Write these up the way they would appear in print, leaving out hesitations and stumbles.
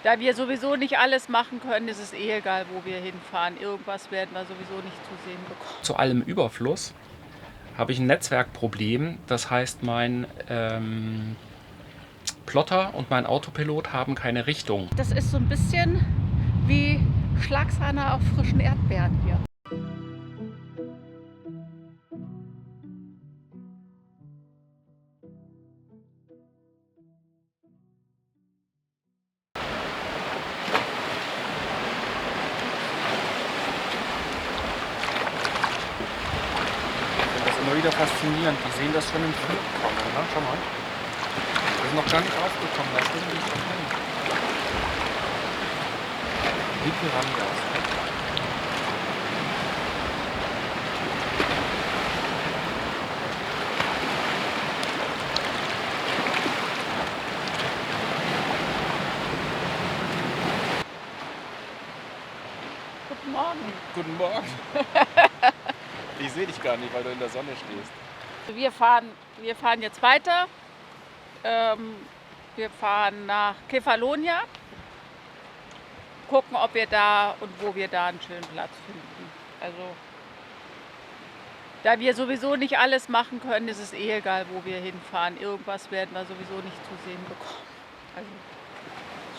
Da wir sowieso nicht alles machen können, ist es eh egal, wo wir hinfahren. Irgendwas werden wir sowieso nicht zu sehen bekommen. Zu allem Überfluss habe ich ein Netzwerkproblem. Das heißt, mein Plotter und mein Autopilot haben keine Richtung. Das ist so ein bisschen wie Schlagsahne auf frischen Erdbeeren hier. Ich finde das immer wieder faszinierend. Die sehen das schon im Flug kommen. Ne? Schau mal. Wir sind noch gar nicht aufgekommen. Da stehen die schon hin. Wie Piranhas. Guten Morgen. Guten Morgen. Ich sehe dich gar nicht, weil du in der Sonne stehst. Wir fahren jetzt weiter. Wir fahren nach Kefalonia. Gucken, ob wir da und wo wir da einen schönen Platz finden. Also, da wir sowieso nicht alles machen können, ist es eh egal, wo wir hinfahren. Irgendwas werden wir sowieso nicht zu sehen bekommen. Also,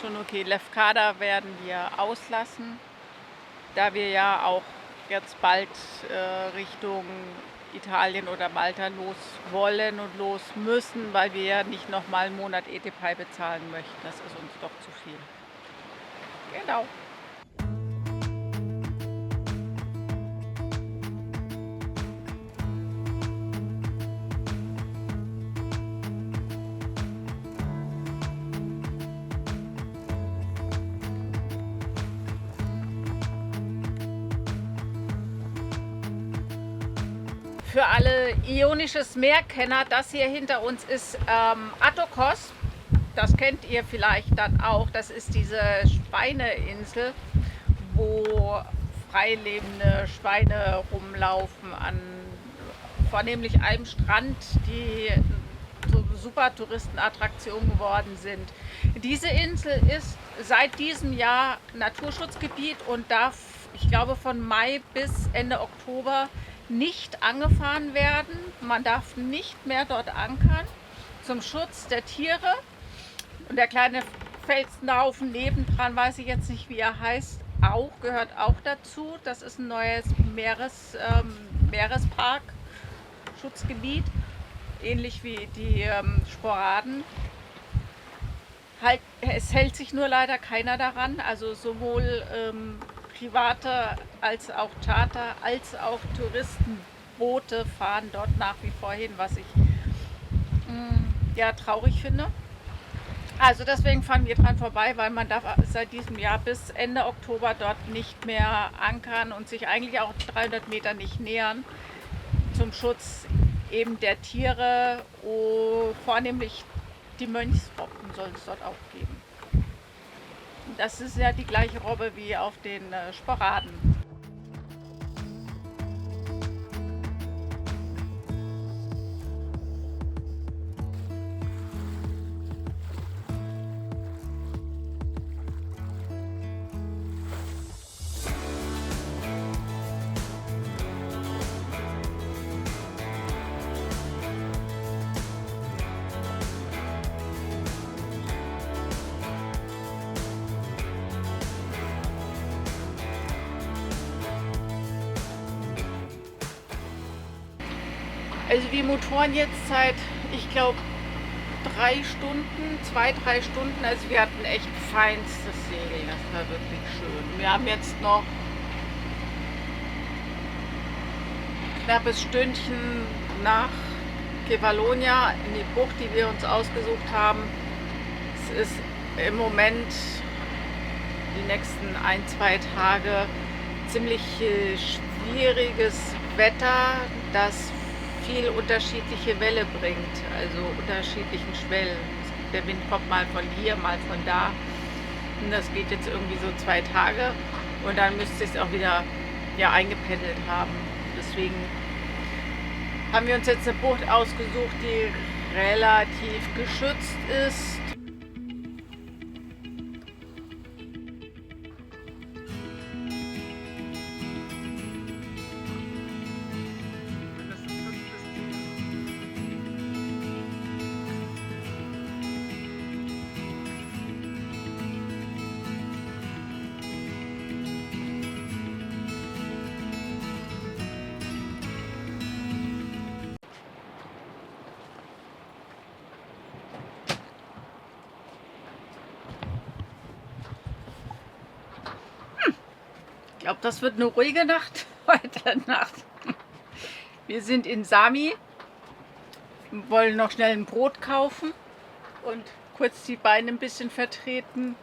schon okay. Lefkada werden wir auslassen, da wir ja auch jetzt bald Richtung Italien oder Malta los wollen und los müssen, weil wir ja nicht nochmal einen Monat ETP bezahlen möchten. Das ist uns doch zu viel. Genau. Für alle Ionisches Meer-Kenner, das hier hinter uns ist Attokos. Das kennt ihr vielleicht dann auch. Das ist diese Schweineinsel, wo freilebende Schweine rumlaufen an vornehmlich einem Strand, die so super Touristenattraktion geworden sind. Diese Insel ist seit diesem Jahr Naturschutzgebiet und darf, ich glaube, von Mai bis Ende Oktober nicht angefahren werden. Man darf nicht mehr dort ankern zum Schutz der Tiere. Und der kleine Felsenhaufen nebendran, weiß ich jetzt nicht, wie er heißt, gehört auch dazu. Das ist ein neues Meerespark, Schutzgebiet, ähnlich wie die Sporaden. Es hält sich nur leider keiner daran, also sowohl private als auch Charter, als auch Touristenboote fahren dort nach wie vor hin, was ich ja traurig finde. Also deswegen fahren wir dran vorbei, weil man darf seit diesem Jahr bis Ende Oktober dort nicht mehr ankern und sich eigentlich auch 300 Meter nicht nähern zum Schutz eben der Tiere. Vornehmlich die Mönchsrobben soll es dort auch geben. Das ist ja die gleiche Robbe wie auf den Sporaden. Also die Motoren jetzt seit, ich glaube, 3 Stunden, 2, 3 Stunden. Also wir hatten echt feinstes Segeln, das war wirklich schön. Wir haben jetzt noch ein knappes Stündchen nach Kefalonia in die Bucht, die wir uns ausgesucht haben. Es ist im Moment die nächsten 1, 2 Tage ziemlich schwieriges Wetter, das viel unterschiedliche Welle bringt, also unterschiedlichen Schwellen. Der Wind kommt mal von hier, mal von da. Und das geht jetzt irgendwie so 2 Tage und dann müsste es auch wieder eingependelt haben. Deswegen haben wir uns jetzt eine Bucht ausgesucht, die relativ geschützt ist. Ich glaube, das wird eine ruhige Nacht heute Nacht. Wir sind in Sami, wollen noch schnell ein Brot kaufen und kurz die Beine ein bisschen vertreten.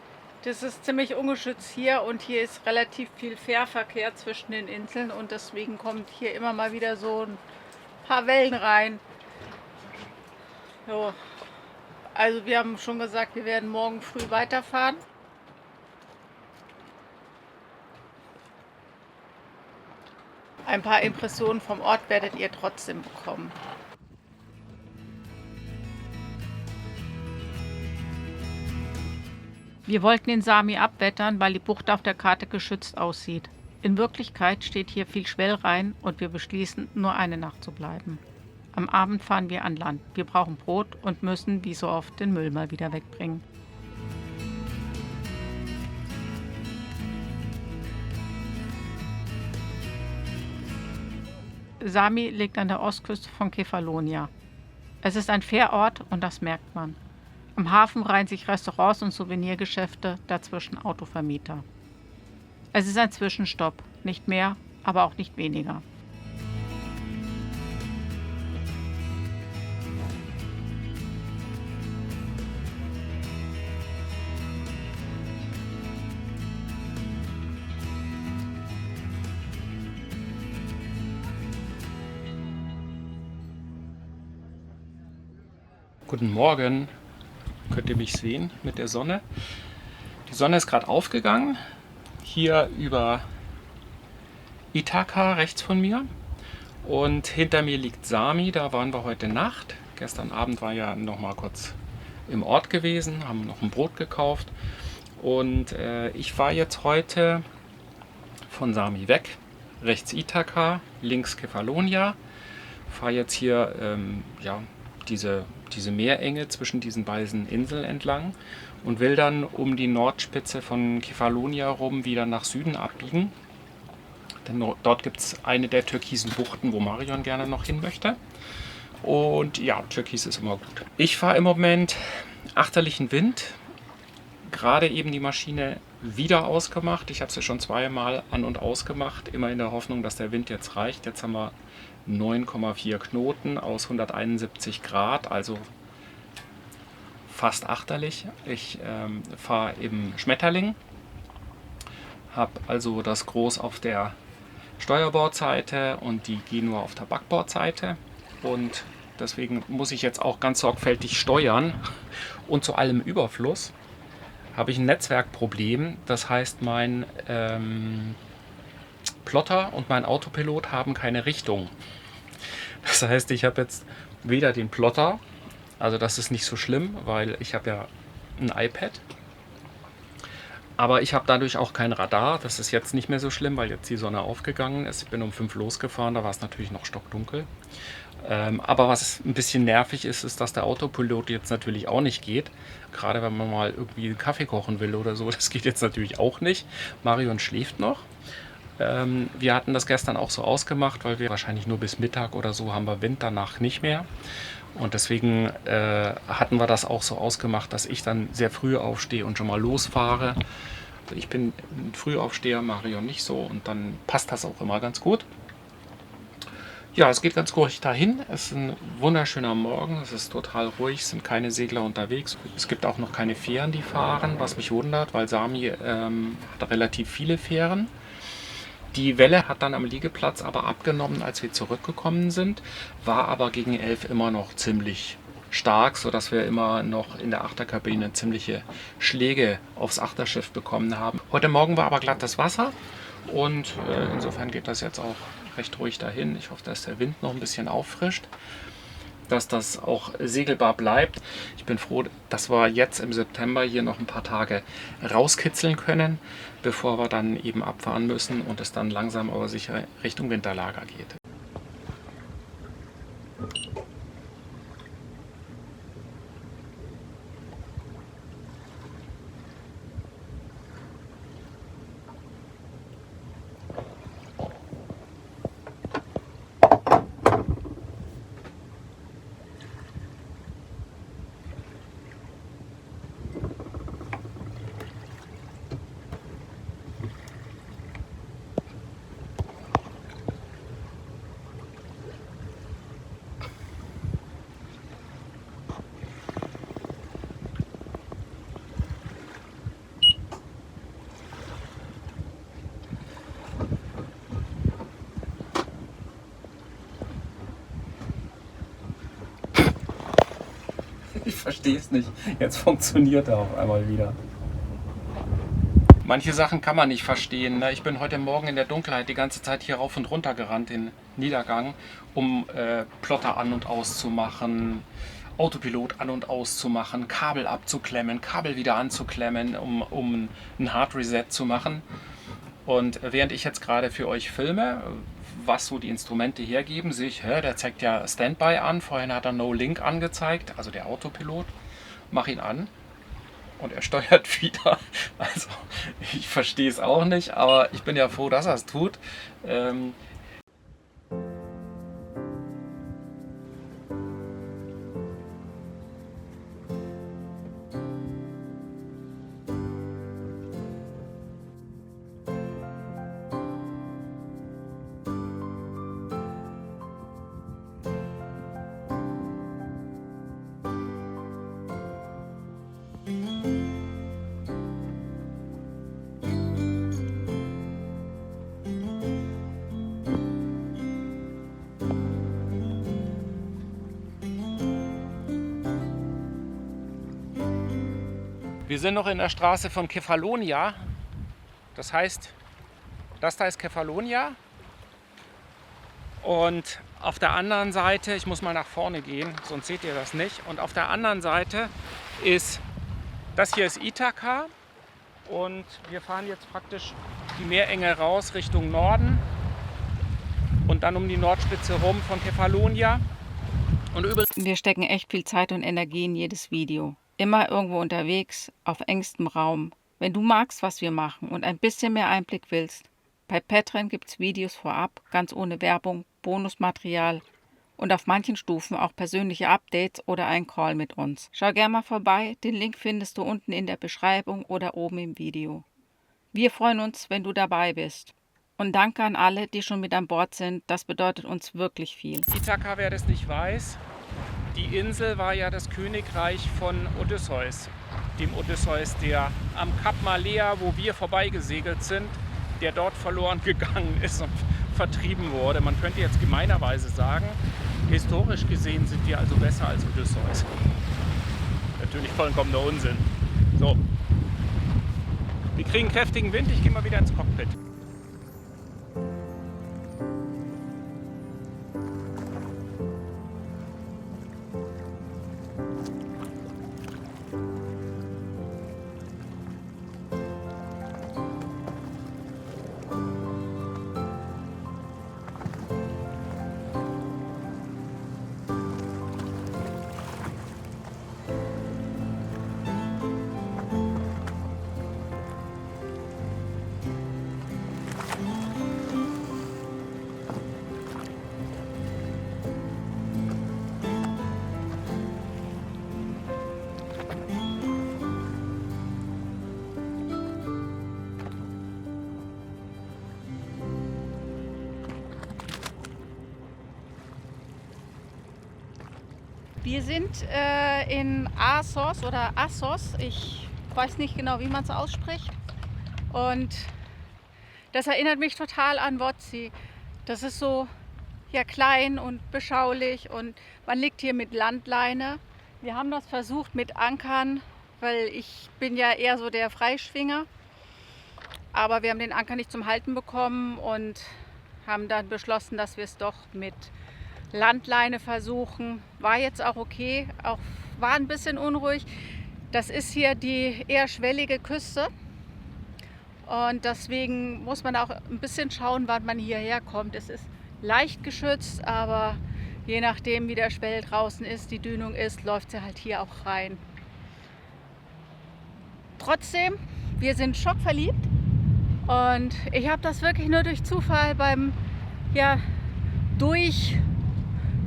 Das ist ziemlich ungeschützt hier und hier ist relativ viel Fährverkehr zwischen den Inseln und deswegen kommt hier immer mal wieder so ein paar Wellen rein. So. Also wir haben schon gesagt, wir werden morgen früh weiterfahren. Ein paar Impressionen vom Ort werdet ihr trotzdem bekommen. Wir wollten in Sami abwettern, weil die Bucht auf der Karte geschützt aussieht. In Wirklichkeit steht hier viel Schwellrhein und wir beschließen, nur eine Nacht zu bleiben. Am Abend fahren wir an Land. Wir brauchen Brot und müssen, wie so oft, den Müll mal wieder wegbringen. Sami liegt an der Ostküste von Kefalonia. Es ist ein Fährort und das merkt man. Am Hafen reihen sich Restaurants und Souvenirgeschäfte, dazwischen Autovermieter. Es ist ein Zwischenstopp, nicht mehr, aber auch nicht weniger. Guten Morgen, könnt ihr mich sehen mit der Sonne. Die Sonne ist gerade aufgegangen, hier über Ithaka rechts von mir. Und hinter mir liegt Sami, da waren wir heute Nacht. Gestern Abend war ja noch mal kurz im Ort gewesen, haben noch ein Brot gekauft. Und ich fahre jetzt heute von Sami weg, rechts Ithaka, links Kefalonia. Fahre jetzt hier diese Meerenge zwischen diesen beiden Inseln entlang und will dann um die Nordspitze von Kefalonia rum wieder nach Süden abbiegen. Denn dort gibt es eine der türkisen Buchten, wo Marion gerne noch hin möchte. Und ja, Türkis ist immer gut. Ich fahre im Moment achterlichen Wind. Gerade eben die Maschine wieder ausgemacht. Ich habe sie schon zweimal an- und ausgemacht, immer in der Hoffnung, dass der Wind jetzt reicht. Jetzt haben wir 9,4 Knoten aus 171 Grad, also fast achterlich. Ich fahre im Schmetterling, habe also das Groß auf der Steuerbordseite und die Genua auf der Backbordseite und deswegen muss ich jetzt auch ganz sorgfältig steuern und zu allem Überfluss habe ich ein Netzwerkproblem, das heißt mein Plotter und mein Autopilot haben keine Richtung. Das heißt, ich habe jetzt weder den Plotter, also das ist nicht so schlimm, weil ich habe ja ein iPad, aber ich habe dadurch auch kein Radar. Das ist jetzt nicht mehr so schlimm, weil jetzt die Sonne aufgegangen ist. Ich bin um 5 losgefahren, da war es natürlich noch stockdunkel. Aber was ein bisschen nervig ist, ist, dass der Autopilot jetzt natürlich auch nicht geht. Gerade wenn man mal irgendwie einen Kaffee kochen will oder so, das geht jetzt natürlich auch nicht. Marion schläft noch. Wir hatten das gestern auch so ausgemacht, weil wir wahrscheinlich nur bis Mittag oder so haben wir Wind, danach nicht mehr. Und deswegen hatten wir das auch so ausgemacht, dass ich dann sehr früh aufstehe und schon mal losfahre. Ich bin ein Frühaufsteher, Marion nicht so und dann passt das auch immer ganz gut. Ja, es geht ganz ruhig dahin. Es ist ein wunderschöner Morgen. Es ist total ruhig, es sind keine Segler unterwegs. Es gibt auch noch keine Fähren, die fahren, was mich wundert, weil Sami hat relativ viele Fähren. Die Welle hat dann am Liegeplatz aber abgenommen, als wir zurückgekommen sind, war aber gegen 11 immer noch ziemlich stark, sodass wir immer noch in der Achterkabine ziemliche Schläge aufs Achterschiff bekommen haben. Heute Morgen war aber glattes Wasser und insofern geht das jetzt auch recht ruhig dahin. Ich hoffe, dass der Wind noch ein bisschen auffrischt, dass das auch segelbar bleibt. Ich bin froh, dass wir jetzt im September hier noch ein paar Tage rauskitzeln können, bevor wir dann eben abfahren müssen und es dann langsam aber sicher Richtung Winterlager geht. verstehe es nicht. Jetzt funktioniert er auf einmal wieder. Manche Sachen kann man nicht verstehen. Ne? Ich bin heute Morgen in der Dunkelheit die ganze Zeit hier rauf und runter gerannt, den Niedergang, um Plotter an- und auszumachen, Autopilot an- und auszumachen, Kabel abzuklemmen, Kabel wieder anzuklemmen, um ein Hard Reset zu machen. Und während ich jetzt gerade für euch filme, was so die Instrumente hergeben, sehe ich, der zeigt ja Standby an. Vorhin hat er No Link angezeigt, also der Autopilot. Mach ihn an. Und er steuert wieder. Also ich verstehe es auch nicht, aber ich bin ja froh, dass er es tut. Wir sind noch in der Straße von Kefalonia. Das heißt, das da ist Kefalonia. Und auf der anderen Seite, ich muss mal nach vorne gehen, sonst seht ihr das nicht. Und auf der anderen Seite ist, das hier ist Ithaka. Und wir fahren jetzt praktisch die Meerenge raus Richtung Norden. Und dann um die Nordspitze rum von Kefalonia. Und wir stecken echt viel Zeit und Energie in jedes Video. Immer irgendwo unterwegs, auf engstem Raum. Wenn du magst, was wir machen und ein bisschen mehr Einblick willst, bei Patreon gibt es Videos vorab, ganz ohne Werbung, Bonusmaterial und auf manchen Stufen auch persönliche Updates oder ein Call mit uns. Schau gerne mal vorbei, den Link findest du unten in der Beschreibung oder oben im Video. Wir freuen uns, wenn du dabei bist. Und danke an alle, die schon mit an Bord sind, das bedeutet uns wirklich viel. Ithaka, wer das nicht weiß, die Insel war ja das Königreich von Odysseus. Dem Odysseus, der am Kap Malea, wo wir vorbeigesegelt sind, der dort verloren gegangen ist und vertrieben wurde. Man könnte jetzt gemeinerweise sagen, historisch gesehen sind wir also besser als Odysseus. Natürlich vollkommener Unsinn. So, wir kriegen kräftigen Wind, ich gehe mal wieder ins Cockpit. Wir sind in Assos oder Assos, ich weiß nicht genau, wie man es ausspricht. Und das erinnert mich total an Wotzi. Das ist so ja, klein und beschaulich und man liegt hier mit Landleine. Wir haben das versucht mit Ankern, weil ich bin ja eher so der Freischwinger. Aber wir haben den Anker nicht zum Halten bekommen und haben dann beschlossen, dass wir es doch mit Landleine versuchen. War jetzt auch okay, auch war ein bisschen unruhig. Das ist hier die eher schwellige Küste und deswegen muss man auch ein bisschen schauen, wann man hierher kommt. Es ist leicht geschützt, aber je nachdem wie der Schwell draußen ist, die Dünung ist, läuft sie halt hier auch rein. Trotzdem, wir sind schockverliebt und ich habe das wirklich nur durch Zufall beim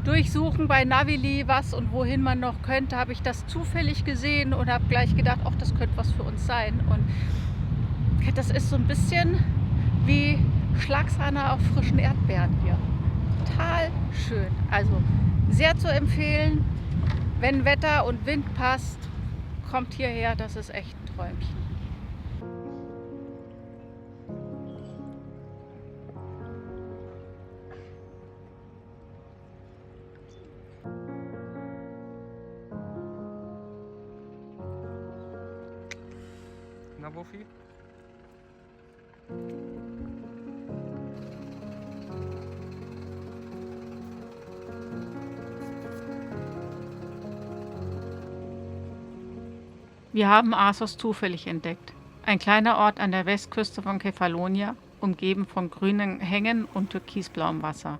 Durchsuchen bei Navili, was und wohin man noch könnte, habe ich das zufällig gesehen und habe gleich gedacht, ach, das könnte was für uns sein. Und das ist so ein bisschen wie Schlagsahne auf frischen Erdbeeren hier. Total schön. Also sehr zu empfehlen. Wenn Wetter und Wind passt, kommt hierher. Das ist echt ein Träumchen. Na, Wuffi? Wir haben Assos zufällig entdeckt. Ein kleiner Ort an der Westküste von Kefalonia, umgeben von grünen Hängen und türkisblauem Wasser.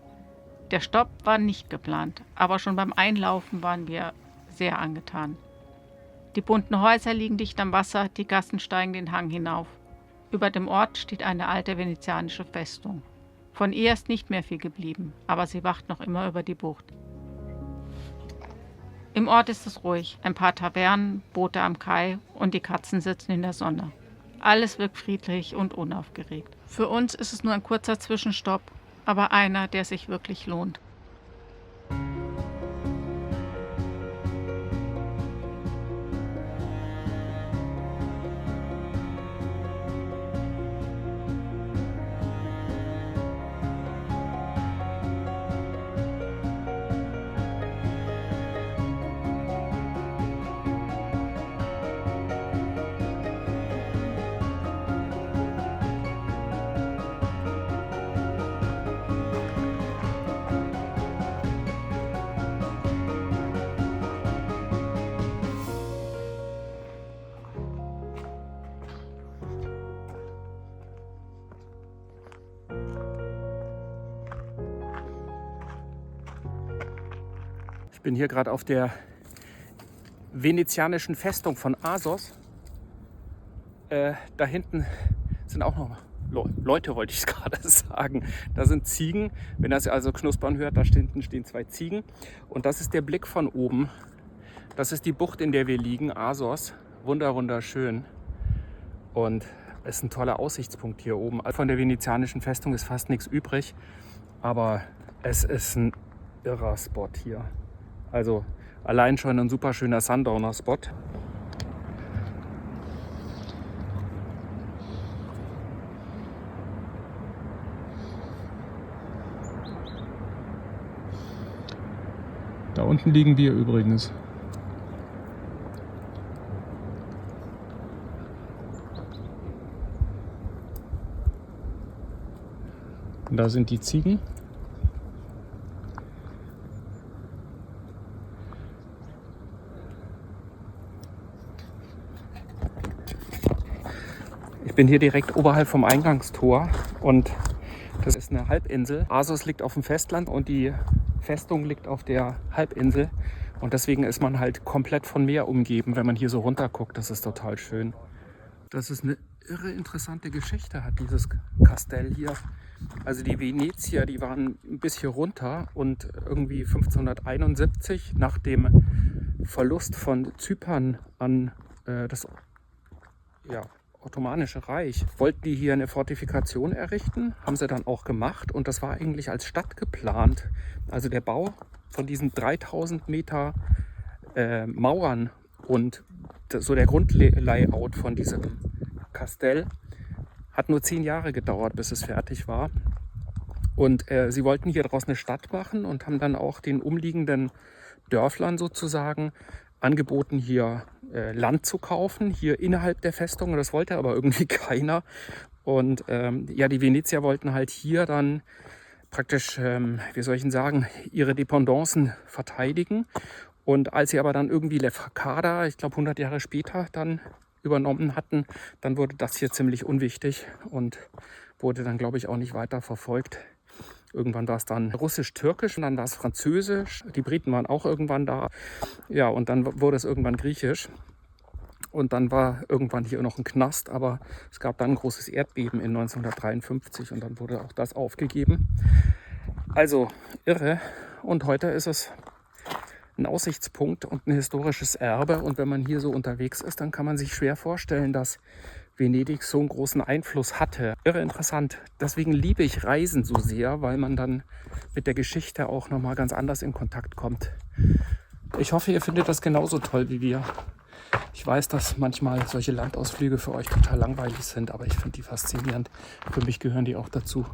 Der Stopp war nicht geplant, aber schon beim Einlaufen waren wir sehr angetan. Die bunten Häuser liegen dicht am Wasser, die Gassen steigen den Hang hinauf. Über dem Ort steht eine alte venezianische Festung. Von ihr ist nicht mehr viel geblieben, aber sie wacht noch immer über die Bucht. Im Ort ist es ruhig, ein paar Tavernen, Boote am Kai und die Katzen sitzen in der Sonne. Alles wirkt friedlich und unaufgeregt. Für uns ist es nur ein kurzer Zwischenstopp, aber einer, der sich wirklich lohnt. Ich bin hier gerade auf der venezianischen Festung von Assos. Da hinten sind auch noch Leute, wollte ich gerade sagen. Da sind Ziegen. Wenn ihr also knuspern hört, da hinten stehen 2 Ziegen. Und das ist der Blick von oben. Das ist die Bucht, in der wir liegen, Assos. Wunderschön. Und es ist ein toller Aussichtspunkt hier oben. Von der venezianischen Festung ist fast nichts übrig. Aber es ist ein irrer Spot hier. Also allein schon ein super schöner Sundowner-Spot. Da unten liegen wir übrigens. Und da sind die Ziegen. Ich bin hier direkt oberhalb vom Eingangstor und das ist eine Halbinsel. Assos liegt auf dem Festland und die Festung liegt auf der Halbinsel und deswegen ist man halt komplett von Meer umgeben, wenn man hier so runter guckt. Das ist total schön. Das ist eine irre interessante Geschichte, hat dieses Kastell hier. Also die Venezier, die waren ein bisschen runter und irgendwie 1571 nach dem Verlust von Zypern an das Ottomanische Reich, wollten die hier eine Fortifikation errichten, haben sie dann auch gemacht und das war eigentlich als Stadt geplant. Also der Bau von diesen 3000 Meter Mauern und so der Grundlayout von diesem Kastell hat nur 10 Jahre gedauert, bis es fertig war. Und sie wollten hier draus eine Stadt machen und haben dann auch den umliegenden Dörflern sozusagen angeboten, hier Land zu kaufen, hier innerhalb der Festung. Das wollte aber irgendwie keiner. Und die Venezier wollten halt hier dann praktisch, wie soll ich denn sagen, ihre Dependancen verteidigen. Und als sie aber dann irgendwie Le Facada, ich glaube 100 Jahre später, dann übernommen hatten, dann wurde das hier ziemlich unwichtig und wurde dann, glaube ich, auch nicht weiter verfolgt. Irgendwann war es dann russisch-türkisch und dann war es französisch. Die Briten waren auch irgendwann da. Ja, und dann wurde es irgendwann griechisch. Und dann war irgendwann hier noch ein Knast, aber es gab dann ein großes Erdbeben in 1953 und dann wurde auch das aufgegeben. Also irre. Und heute ist es ein Aussichtspunkt und ein historisches Erbe. Und wenn man hier so unterwegs ist, dann kann man sich schwer vorstellen, dass Venedig so einen großen Einfluss hatte. Irre interessant. Deswegen liebe ich Reisen so sehr, weil man dann mit der Geschichte auch nochmal ganz anders in Kontakt kommt. Ich hoffe, ihr findet das genauso toll wie wir. Ich weiß, dass manchmal solche Landausflüge für euch total langweilig sind, aber ich finde die faszinierend. Für mich gehören die auch dazu.